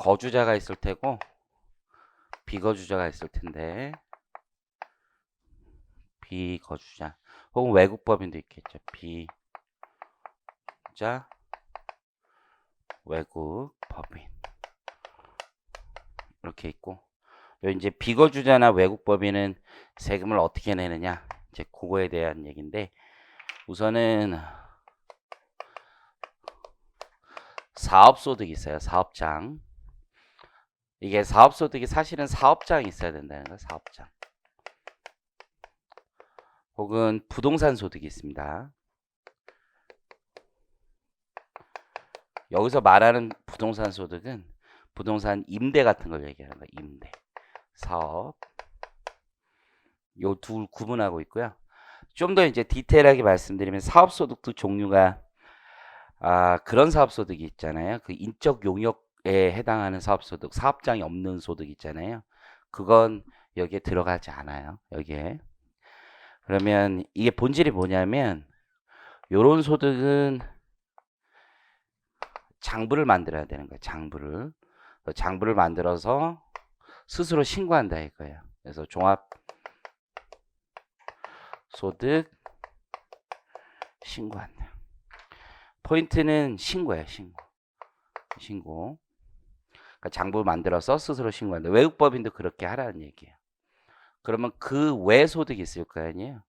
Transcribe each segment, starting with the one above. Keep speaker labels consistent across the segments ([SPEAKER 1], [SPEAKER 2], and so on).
[SPEAKER 1] 거주자가 있을 테고 비거주자가 있을 텐데 비거주자 혹은 외국법인도 있겠죠. 비자 외국법인 이렇게 있고 요 이제 비거주자나 외국법인은 세금을 어떻게 내느냐 이제 그거에 대한 얘기인데 우선은 사업소득이 있어요. 사업장. 이게 사업소득이 사실은 사업장이 있어야 된다는 거예요. 사업장. 혹은 부동산 소득이 있습니다. 여기서 말하는 부동산 소득은 부동산 임대 같은 걸 얘기하는 거예요. 임대. 사업. 요 둘 구분하고 있고요. 좀 더 이제 디테일하게 말씀드리면 사업소득도 종류가 그런 사업소득이 있잖아요. 그 인적 용역에 해당하는 사업소득, 사업장이 없는 소득 있잖아요. 그건 여기에 들어가지 않아요. 여기에. 그러면 이게 본질이 뭐냐면 요런 소득은 장부를 만들어야 되는 거예요. 장부를 만들어서 스스로 신고한다 이거예요. 그래서 종합소득 신고한다. 포인트는 신고예요. 신고. 그러니까 장부 만들어서 스스로 신고한다. 외국법인도 그렇게 하라는 얘기예요. 그러면 그 외 소득이 있을 거 아니에요.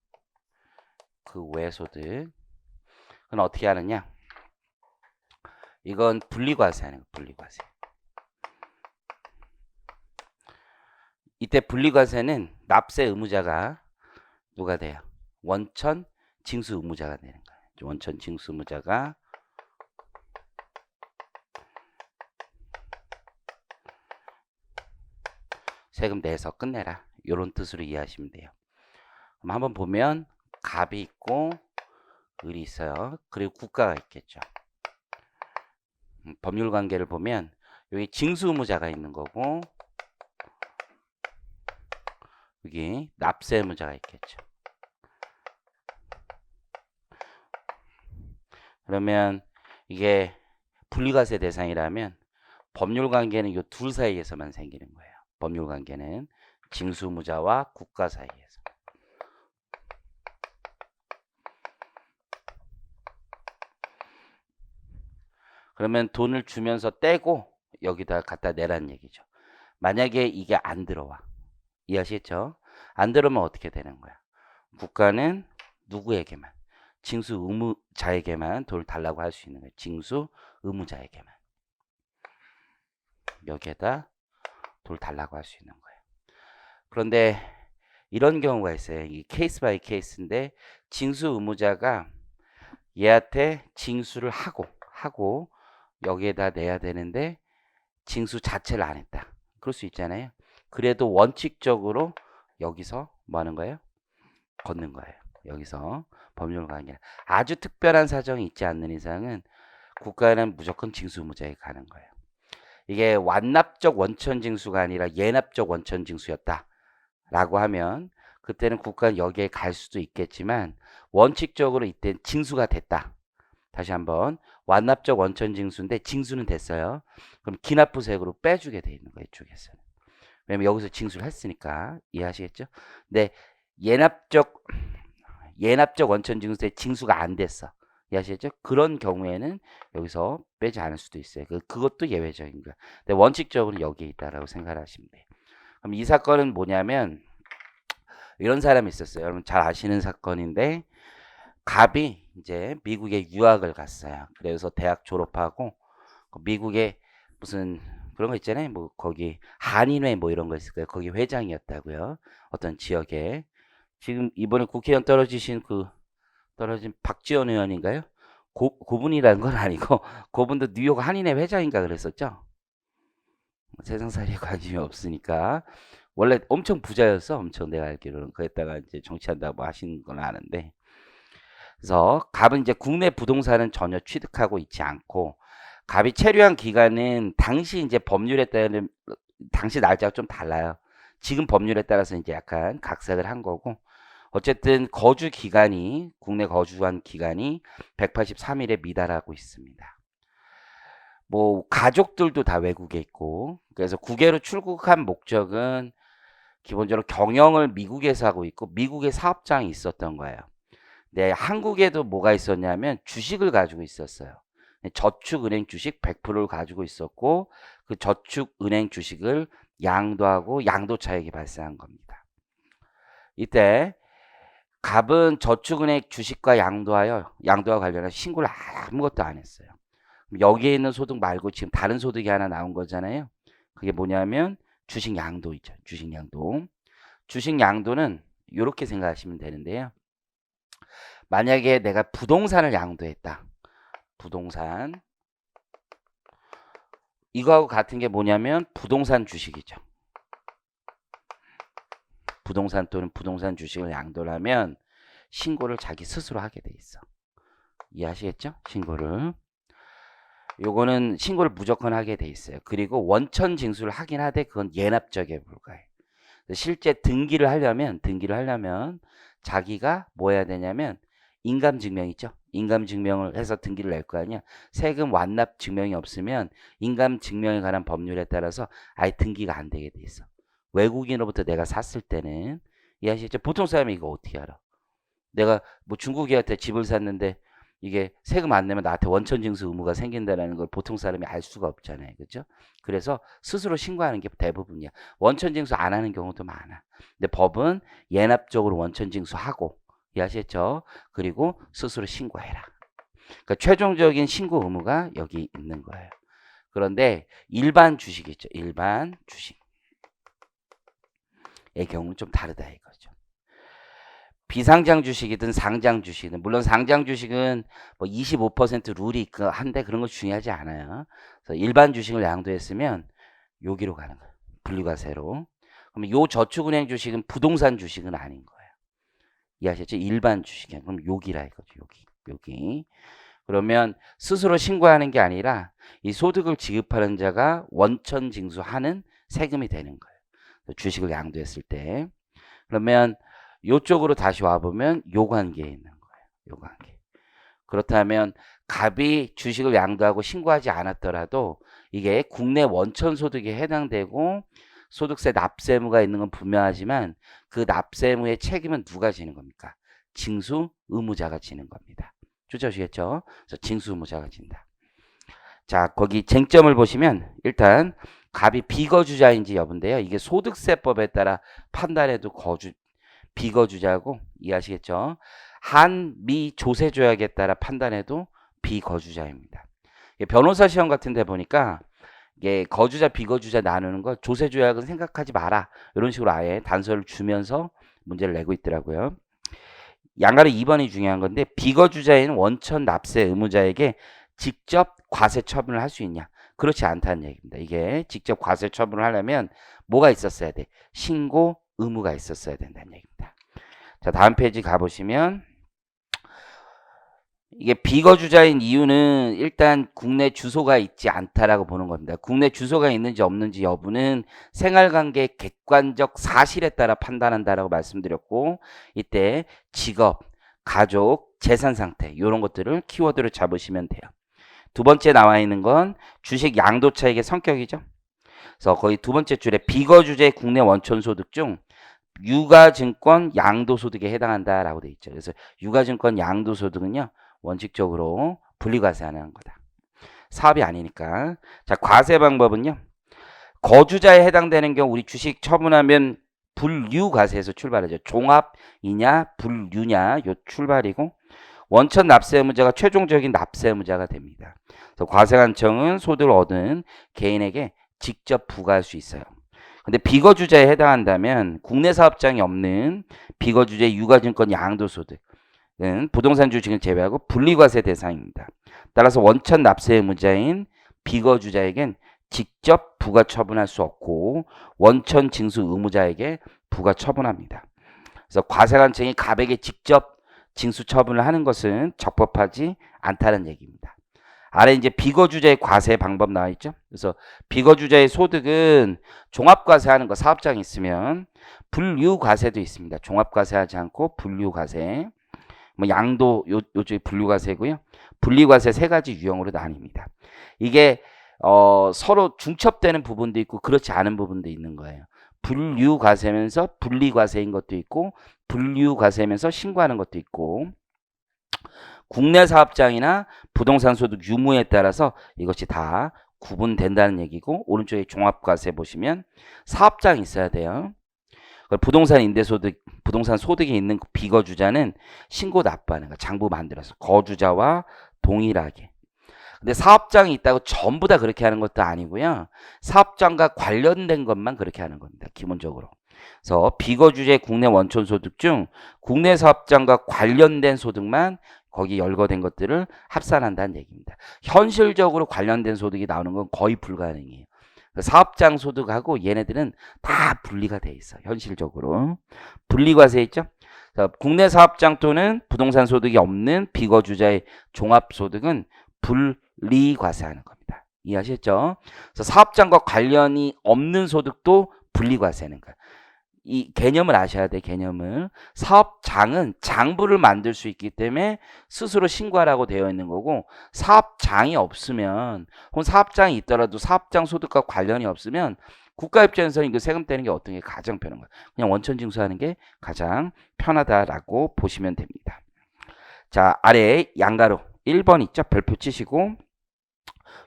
[SPEAKER 1] 그 외 소득. 그건 어떻게 하느냐? 이건 분리과세 하는 거. 분리과세. 이때 분리과세는 납세 의무자가 누가 돼요? 원천 징수 의무자가 되는 거예요. 원천 징수 의무자가 세금 내서 끝내라. 이런 뜻으로 이해하시면 돼요. 그럼 한번 보면 갑이 있고 을이 있어요. 그리고 국가가 있겠죠. 법률 관계를 보면 여기 징수 의무자가 있는 거고 여기 납세 의무자가 있겠죠. 그러면 이게 분리과세 대상이라면 법률 관계는 이 둘 사이에서만 생기는 거예요. 법률 관계는 징수 의무자와 국가 사이에서. 그러면 돈을 주면서 떼고 여기다 갖다 내라는 얘기죠. 만약에 이게 안 들어와. 이해하시겠죠? 안 들어오면 어떻게 되는 거야? 국가는 누구에게만? 징수 의무자에게만 돈을 달라고 할 수 있는 거예요. 징수 의무자에게만. 여기에다 돈을 달라고 할 수 있는 거예요. 그런데 이런 경우가 있어요. 이 케이스 바이 케이스인데 징수 의무자가 얘한테 징수를 하고 여기에다 내야 되는데 징수 자체를 안 했다. 그럴 수 있잖아요. 그래도 원칙적으로 여기서 뭐 하는 거예요? 걷는 거예요. 여기서 법률 관계. 아주 특별한 사정이 있지 않는 이상은 국가는 무조건 징수 의무자에 가는 거예요. 이게 완납적 원천 징수가 아니라 예납적 원천 징수였다. 라고 하면 그때는 국가는 여기에 갈 수도 있겠지만 원칙적으로 이때 징수가 됐다. 다시 한번 완납적 원천 징수인데 징수는 됐어요. 그럼 기납부세액으로 빼주게 돼 있는 거예요. 이쪽에서는. 왜냐면 여기서 징수를 했으니까 이해하시겠죠? 근데 예납적 원천 징수에 징수가 안 됐어. 이해하시겠죠? 그런 경우에는 여기서 빼지 않을 수도 있어요. 그것도 예외적인 거야. 근데 원칙적으로 여기에 있다라고 생각하시면 돼요. 그럼 이 사건은 뭐냐면 이런 사람이 있었어요. 여러분 잘 아시는 사건인데 갑이 이제 미국에 유학을 갔어요. 그래서 대학 졸업하고 미국에 무슨 그런 거 있잖아요. 뭐 거기 한인회 뭐 이런 거 있을 거예요. 거기 회장이었다고요. 어떤 지역에 지금 이번에 국회의원 떨어진 박지원 의원인가요? 고분이라는 건 아니고 그분도 뉴욕 한인회 회장인가 그랬었죠. 세상살이에 관심이 없으니까 원래 엄청 부자였어. 엄청 내가 알기로는 그랬다가 이제 정치한다고 하시는 건 아는데 그래서 갑은 이제 국내 부동산은 전혀 취득하고 있지 않고 갑이 체류한 기간은 당시 이제 법률에 따른 당시 날짜가 좀 달라요. 지금 법률에 따라서 이제 약간 각색을 한 거고 어쨌든 거주 기간이 국내 거주한 기간이 183일에 미달하고 있습니다. 뭐 가족들도 다 외국에 있고, 그래서 국외로 출국한 목적은 기본적으로 경영을 미국에서 하고 있고 미국에 사업장이 있었던 거예요. 네, 한국에도 뭐가 있었냐면 주식을 가지고 있었어요. 저축은행 주식 100%를 가지고 있었고 그 저축은행 주식을 양도하고 양도 차익이 발생한 겁니다. 이때 갑은 저축은행 주식과 양도와 관련해서 신고를 아무것도 안 했어요. 여기에 있는 소득 말고 지금 다른 소득이 하나 나온 거잖아요. 그게 뭐냐면 주식 양도이죠. 주식 양도. 주식 양도는 이렇게 생각하시면 되는데요. 만약에 내가 부동산을 양도했다. 부동산. 이거하고 같은 게 뭐냐면 부동산 주식이죠. 부동산 또는 부동산 주식을 양도를 하면 신고를 자기 스스로 하게 돼 있어. 이해하시겠죠? 신고를. 요거는 신고를 무조건 하게 돼 있어요. 그리고 원천 징수를 하긴 하되 그건 예납적에 불과해. 실제 등기를 하려면 자기가 뭐 해야 되냐면 인감 증명 있죠. 인감 증명을 해서 등기를 낼 거 아니야. 세금 완납 증명이 없으면 인감 증명에 관한 법률에 따라서 아예 등기가 안 되게 돼 있어. 외국인으로부터 내가 샀을 때는 이해하시죠? 보통 사람이 이거 어떻게 알아? 내가 뭐 중국인한테 집을 샀는데 이게 세금 안 내면 나한테 원천 징수 의무가 생긴다는 걸 보통 사람이 알 수가 없잖아요. 그죠? 그래서 스스로 신고하는 게 대부분이야. 원천 징수 안 하는 경우도 많아. 근데 법은 예납적으로 원천 징수하고 이해하셨죠? 그리고 스스로 신고해라. 그러니까 최종적인 신고 의무가 여기 있는 거예요. 그런데 일반 주식 있죠. 일반 주식의 경우는 좀 다르다 이거죠. 비상장 주식이든 상장 주식이든 물론 상장 주식은 뭐 25% 룰이 한데 그런 거 중요하지 않아요. 그래서 일반 주식을 양도했으면 여기로 가는 거예요. 분류과세로. 그러면 요 저축은행 주식은 부동산 주식은 아닌 거예요. 이해하셨죠? 일반 주식이야. 그럼 여기라 이거죠. 여기. 그러면 스스로 신고하는 게 아니라 이 소득을 지급하는 자가 원천 징수하는 세금이 되는 거예요. 주식을 양도했을 때. 그러면 요쪽으로 다시 와보면 요 관계에 있는 거예요. 요 관계. 그렇다면 갑이 주식을 양도하고 신고하지 않았더라도 이게 국내 원천 소득에 해당되고 소득세 납세의무가 있는 건 분명하지만 그 납세의무의 책임은 누가 지는 겁니까? 징수 의무자가 지는 겁니다. 주저시겠죠? 그래서 징수 의무자가 진다. 자, 거기 쟁점을 보시면 일단 갑이 비거주자인지 여부인데요. 이게 소득세법에 따라 판단해도 비거주자고 이해하시겠죠? 한미 조세조약에 따라 판단해도 비거주자입니다. 변호사 시험 같은 데 보니까 이게 거주자 비거주자 나누는 거 조세조약은 생각하지 마라. 이런 식으로 아예 단서를 주면서 문제를 내고 있더라고요. 양가로 2번이 중요한 건데 비거주자인 원천 납세 의무자에게 직접 과세 처분을 할 수 있냐? 그렇지 않다는 얘기입니다. 이게 직접 과세 처분을 하려면 뭐가 있었어야 돼? 신고 의무가 있었어야 된다는 얘기입니다. 자, 다음 페이지 가보시면 이게 비거주자인 이유는 일단 국내 주소가 있지 않다라고 보는 겁니다. 국내 주소가 있는지 없는지 여부는 생활관계 객관적 사실에 따라 판단한다라고 말씀드렸고 이때 직업, 가족, 재산 상태 이런 것들을 키워드로 잡으시면 돼요. 두 번째 나와 있는 건 주식 양도차익의 성격이죠. 그래서 거의 두 번째 줄에 비거주자의 국내 원천소득 중 유가증권 양도소득에 해당한다라고 돼 있죠. 그래서 유가증권 양도소득은요. 원칙적으로 분리과세하는 거다. 사업이 아니니까. 자, 과세 방법은요. 거주자에 해당되는 경우 우리 주식 처분하면 분류과세에서 출발하죠. 종합이냐 분류냐 요 출발이고 원천 납세 의무자가 최종적인 납세 의무자가 됩니다. 그래서 과세관청은 소득을 얻은 개인에게 직접 부과할 수 있어요. 근데 비거주자에 해당한다면 국내 사업장이 없는 비거주자의 유가증권 양도소득은 부동산 주식을 제외하고 분리과세 대상입니다. 따라서 원천 납세 의무자인 비거주자에겐 직접 부과 처분할 수 없고 원천 징수 의무자에게 부과 처분합니다. 그래서 과세관청이 갑에게 직접 징수 처분을 하는 것은 적법하지 않다는 얘기입니다. 아래 이제 비거주자의 과세 방법 나와 있죠. 그래서 비거주자의 소득은 종합과세하는 거 사업장이 있으면 분류과세도 있습니다. 종합과세하지 않고 분류과세, 뭐 양도 요쪽이 분류과세고요. 분리과세 세 가지 유형으로 나뉩니다. 이게 서로 중첩되는 부분도 있고 그렇지 않은 부분도 있는 거예요. 분류과세면서 분리과세인 것도 있고 분류과세면서 신고하는 것도 있고 국내 사업장이나 부동산 소득 유무에 따라서 이것이 다 구분된다는 얘기고 오른쪽에 종합과세 보시면 사업장이 있어야 돼요. 부동산 임대소득, 부동산 소득이 있는 비거주자는 신고 납부하는 거 장부 만들어서 거주자와 동일하게. 근데 사업장이 있다고 전부 다 그렇게 하는 것도 아니고요. 사업장과 관련된 것만 그렇게 하는 겁니다. 기본적으로. 그래서 비거주자의 국내 원천 소득 중 국내 사업장과 관련된 소득만 거기 열거된 것들을 합산한다는 얘기입니다. 현실적으로 관련된 소득이 나오는 건 거의 불가능해요. 사업장 소득하고 얘네들은 다 분리가 돼 있어. 현실적으로. 분리과세 있죠? 자, 국내 사업장 또는 부동산 소득이 없는 비거주자의 종합소득은 분리과세하는 겁니다. 이해하셨죠? 그래서 사업장과 관련이 없는 소득도 분리과세하는 거야. 이 개념을 아셔야 돼. 개념을. 사업장은 장부를 만들 수 있기 때문에 스스로 신고하라고 되어 있는 거고 사업장이 없으면 혹은 사업장이 있더라도 사업장 소득과 관련이 없으면 국가 입장에서는 이거 세금 떼는 게 어떤 게 가장 편한 거야. 그냥 원천 징수하는 게 가장 편하다라고 보시면 됩니다. 자, 아래에 양가로 1번 있죠? 별표 치시고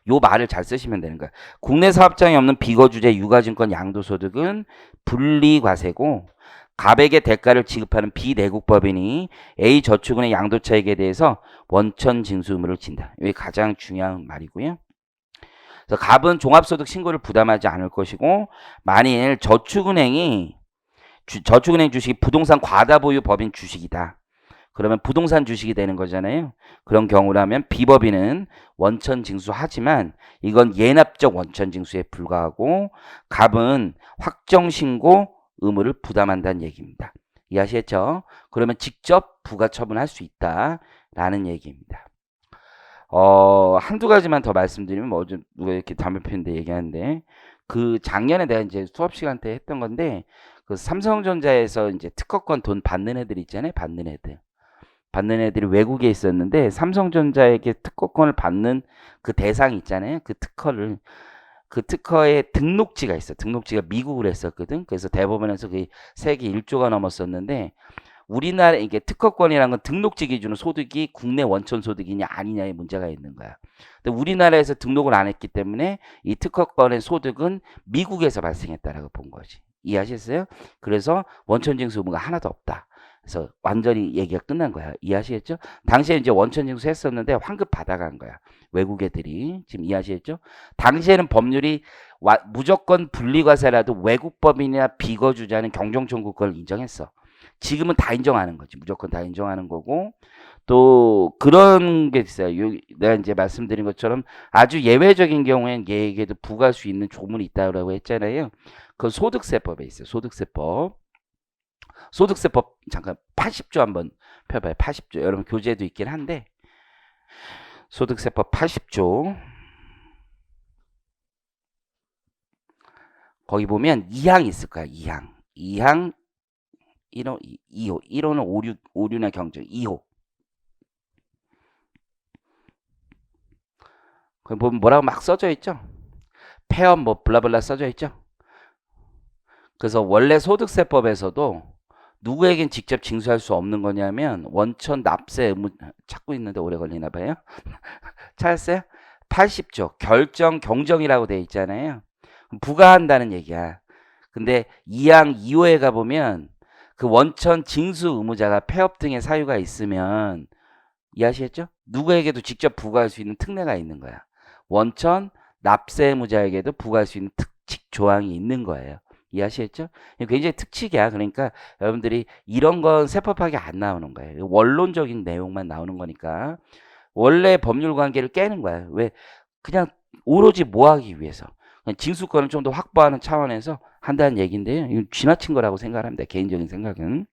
[SPEAKER 1] 요 말을 잘 쓰시면 되는 거야. 국내 사업장이 없는 비거주자 유가증권 양도소득은 분리과세고 갑에게 대가를 지급하는 비내국법인이 A 저축은행 양도차익에 대해서 원천 징수 의무를 진다. 이게 가장 중요한 말이고요. 그래서 갑은 종합소득 신고를 부담하지 않을 것이고 만일 저축은행 주식이 부동산 과다보유 법인 주식이다. 그러면 부동산 주식이 되는 거잖아요. 그런 경우라면 비법인은 원천 징수하지만 이건 예납적 원천 징수에 불과하고 갑은 확정 신고 의무를 부담한다는 얘기입니다. 이해하시겠죠? 그러면 직접 부가 처분할 수 있다라는 얘기입니다. 한두 가지만 더 말씀드리면 뭐 좀 누가 이렇게 담배 피는데 얘기하는데 그 작년에 내가 이제 수업 시간 때 했던 건데 그 삼성전자에서 이제 특허권 돈 받는 애들 있잖아요. 받는 애들이 외국에 있었는데 삼성전자에게 특허권을 받는 그 대상이 있잖아요. 그 특허의 등록지가 있어. 등록지가 미국을 했었거든. 그래서 대법원에서 그 세계 1조가 넘었었는데 우리나라 이게 특허권이라는 건 등록지 기준으로 소득이 국내 원천 소득이냐 아니냐의 문제가 있는 거야. 근데 우리나라에서 등록을 안 했기 때문에 이 특허권의 소득은 미국에서 발생했다라고 본 거지. 이해하셨어요? 그래서 원천 징수 의무가 하나도 없다. 그래서 완전히 얘기가 끝난 거야. 이해하시겠죠? 당시에 이제 원천 징수 했었는데 환급 받아간 거야. 외국 애들이. 지금 이해하시겠죠? 당시에는 법률이 무조건 분리과세라도 외국 법인이나 비거주자는 경정청구권을 인정했어. 지금은 다 인정하는 거지. 무조건 다 인정하는 거고. 또 그런 게 있어요. 내가 이제 말씀드린 것처럼 아주 예외적인 경우엔 얘에게도 부과할 수 있는 조문이 있다고 했잖아요. 그 소득세법에 있어요. 소득세법 잠깐 80조 한번 펴봐요. 80조. 여러분 교재도 있긴 한데 소득세법 80조 거기 보면 2항 있을 거야. 2항 1호 2호 1호는 오류나 경정 2호 거기 보면 뭐라고 막 써져 있죠. 폐업 뭐 블라블라 써져 있죠. 그래서 원래 소득세법에서도 누구에겐 직접 징수할 수 없는 거냐면 원천 납세 의무 찾고 있는데 오래 걸리나 봐요. 찾았어요? 80조 결정 경정이라고 돼 있잖아요. 부과한다는 얘기야. 근데 2항 2호에 가보면 그 원천 징수 의무자가 폐업 등의 사유가 있으면 이해하시겠죠? 누구에게도 직접 부과할 수 있는 특례가 있는 거야. 원천 납세 의무자에게도 부과할 수 있는 특칙 조항이 있는 거예요. 이해하시겠죠? 굉장히 특칙이야. 그러니까 여러분들이 이런 건 세법하게 안 나오는 거예요. 원론적인 내용만 나오는 거니까 원래 법률 관계를 깨는 거야. 왜? 그냥 오로지 뭐 하기 위해서. 징수권을 좀 더 확보하는 차원에서 한다는 얘기인데요. 이건 지나친 거라고 생각합니다. 개인적인 생각은.